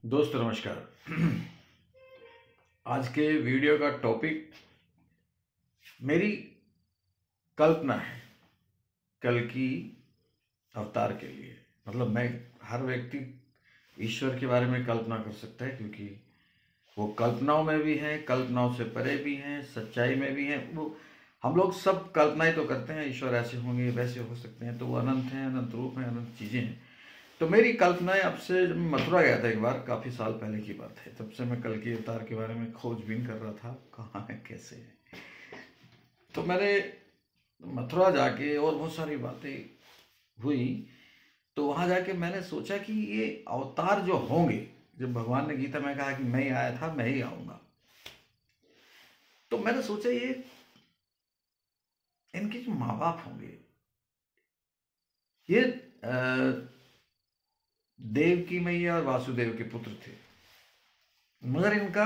दोस्तों नमस्कार। आज के वीडियो का टॉपिक मेरी कल्पना है कल की अवतार के लिए। मतलब मैं हर व्यक्ति ईश्वर के बारे में कल्पना कर सकता है, क्योंकि वो कल्पनाओं में भी है, कल्पनाओं से परे भी हैं, सच्चाई में भी हैं। वो हम लोग सब कल्पनाएं तो करते हैं, ईश्वर ऐसे होंगे वैसे हो सकते हैं, तो वो अनंत हैं, अनंत रूप हैं, अनंत चीज़ें हैं। तो मेरी कल्पनाएं, अब से जब मैं मथुरा गया था एक बार, काफ़ी साल पहले की बात है, तब से मैं कल के अवतार के बारे में खोजबीन कर रहा था, कहाँ है कैसे है। तो मैंने मथुरा जाके और बहुत सारी बातें हुई, तो वहाँ जाके मैंने सोचा कि ये अवतार जो होंगे, जब भगवान ने गीता में कहा कि मैं ही आया था, मैं ही आऊँगा, तो मैंने सोचा ये इनके जो माँ बाप होंगे, ये देवकी मैया और वासुदेव के पुत्र थे, मगर इनका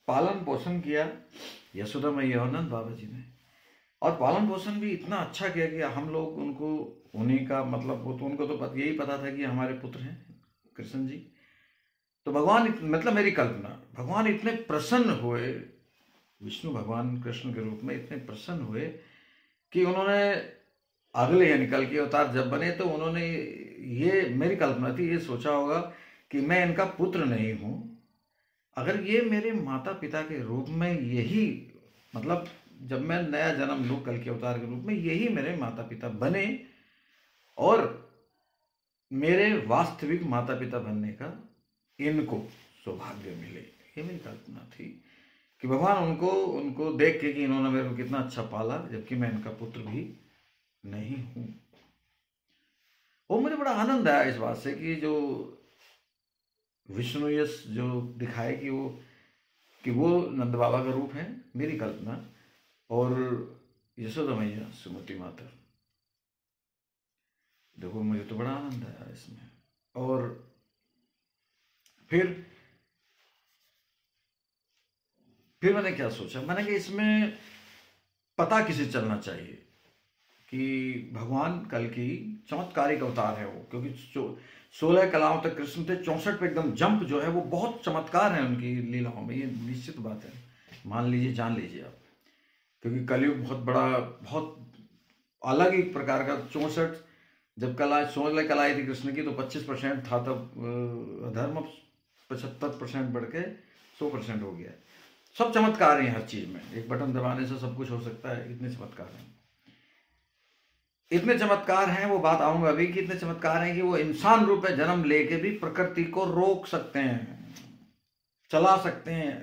पालन पोषण किया यशोदा मैया और नंद बाबा जी ने। और पालन पोषण भी इतना अच्छा किया कि हम लोग उनको, उन्हीं का मतलब, वो तो उनको तो यही पता था कि हमारे पुत्र हैं कृष्ण जी। तो भगवान, मतलब मेरी कल्पना, भगवान इतने प्रसन्न हुए, विष्णु भगवान कृष्ण के रूप में इतने प्रसन्न हुए कि उन्होंने अगले, यानी कल के अवतार जब बने, तो उन्होंने, ये मेरी कल्पना थी, ये सोचा होगा कि मैं इनका पुत्र नहीं हूँ, अगर ये मेरे माता पिता के रूप में, यही मतलब जब मैं नया जन्म लूँ कल के अवतार के रूप में, यही मेरे माता पिता बने और मेरे वास्तविक माता पिता बनने का इनको सौभाग्य मिले। ये मेरी कल्पना थी कि भगवान उनको उनको देख के कि इन्होंने मेरे को कितना अच्छा पाला, जबकि मैं इनका पुत्र भी नहीं हूँ। और मुझे बड़ा आनंद आया इस बात से कि जो विष्णु यश जो दिखाए कि वो नंद बाबा का रूप है, मेरी कल्पना, और यशोदा मैया सुमति माता। देखो, मुझे तो बड़ा आनंद आया इसमें। और फिर मैंने क्या सोचा, मैंने कि इसमें पता किसे चलना चाहिए कि भगवान कल की चमत्कारिक अवतार है वो, क्योंकि 16 कलाओं तक कृष्ण थे, 64 पे एकदम जंप जो है वो बहुत चमत्कार है उनकी लीलाओं में, ये निश्चित बात है, मान लीजिए, जान लीजिए आप। क्योंकि कलयुग बहुत बड़ा, बहुत अलग ही प्रकार का, 64, जब कला 16 कलाई थी कृष्ण की, तो 25% था तब अधर्म, 75% बढ़ के 100% हो गया। सब चमत्कार हैं हर चीज में, एक बटन दबाने से सब कुछ हो सकता है, इतने चमत्कार हैं, इतने चमत्कार हैं। वो बात आऊंगा अभी कि इतने चमत्कार हैं कि वो इंसान रूप में जन्म लेके भी प्रकृति को रोक सकते हैं, चला सकते हैं,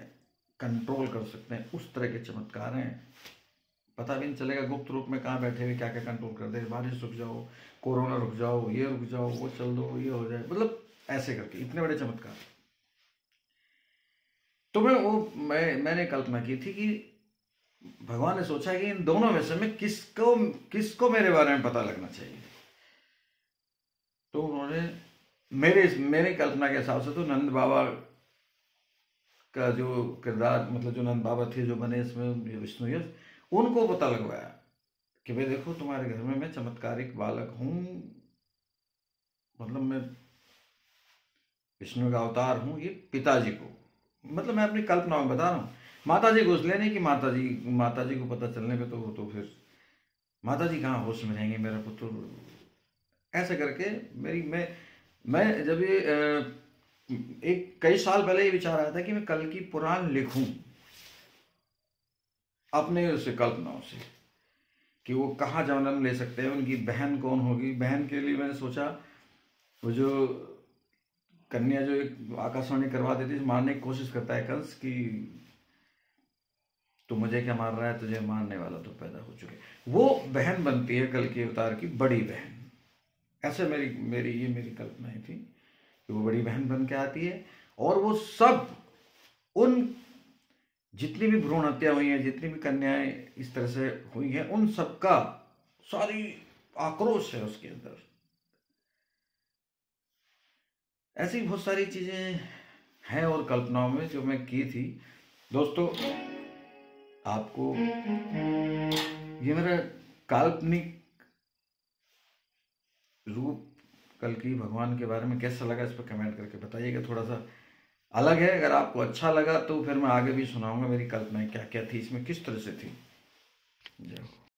कंट्रोल कर सकते हैं, उस तरह के चमत्कार हैं। पता भी नहीं चलेगा गुप्त रूप में कहाँ बैठे हुए क्या क्या कंट्रोल कर दे, बारिश रुक जाओ, कोरोना रुक जाओ, ये रुक जाओ, वो चल दो, ये हो जाए, मतलब ऐसे करके इतने बड़े चमत्कार। तो मैंने कल्पना की थी कि भगवान ने सोचा कि इन दोनों में से मैं किसको मेरे बारे में पता लगना चाहिए। तो उन्होंने मेरे कल्पना के हिसाब से तो नंद बाबा का जो किरदार, मतलब जो नंद बाबा थे जो बने इसमें विष्णु यश, उनको पता लगवाया कि भाई देखो, तुम्हारे घर में मैं चमत्कारिक बालक हूँ, मतलब मैं विष्णु का अवतार हूँ। ये पिताजी को, मतलब मैं अपनी कल्पना में बता रहा हूँ, माता जी को इसलिए नहीं कि माता जी को पता चलने पे तो फिर माता जी कहाँ होश में रहेंगे, मेरा पुत्र, ऐसे करके मेरी मैं जब ये एक कई साल पहले ये विचार आया था कि मैं कल की पुराण लिखूं अपने उसे कल्पनाओं से, कि वो कहाँ जन्म ले सकते हैं, उनकी बहन कौन होगी। बहन के लिए मैंने सोचा, वो जो कन्या जो एक आकाशवाणी करवा देती है, मारने की कोशिश करता है कंस की, तो मुझे क्या मार रहा है, तुझे मारने वाला तो पैदा हो चुके, वो बहन बनती है कल के अवतार की बड़ी बहन। ऐसे मेरी कल्पना ही थी कि वो बड़ी बहन बन के आती है, और वो सब, उन जितनी भी भ्रूण हत्या हुई हैं, जितनी भी कन्याएं इस तरह से हुई हैं, उन सबका सारी आक्रोश है उसके अंदर। ऐसी बहुत सारी चीजें हैं और कल्पनाओं में जो मैं की थी। दोस्तों, आपको ये मेरा काल्पनिक रूप कल की भगवान के बारे में कैसा लगा, इस पर कमेंट करके बताइएगा। थोड़ा सा अलग है। अगर आपको अच्छा लगा तो फिर मैं आगे भी सुनाऊंगा मेरी कल्पनाएं क्या क्या थी इसमें, किस तरह से थी। जय हो।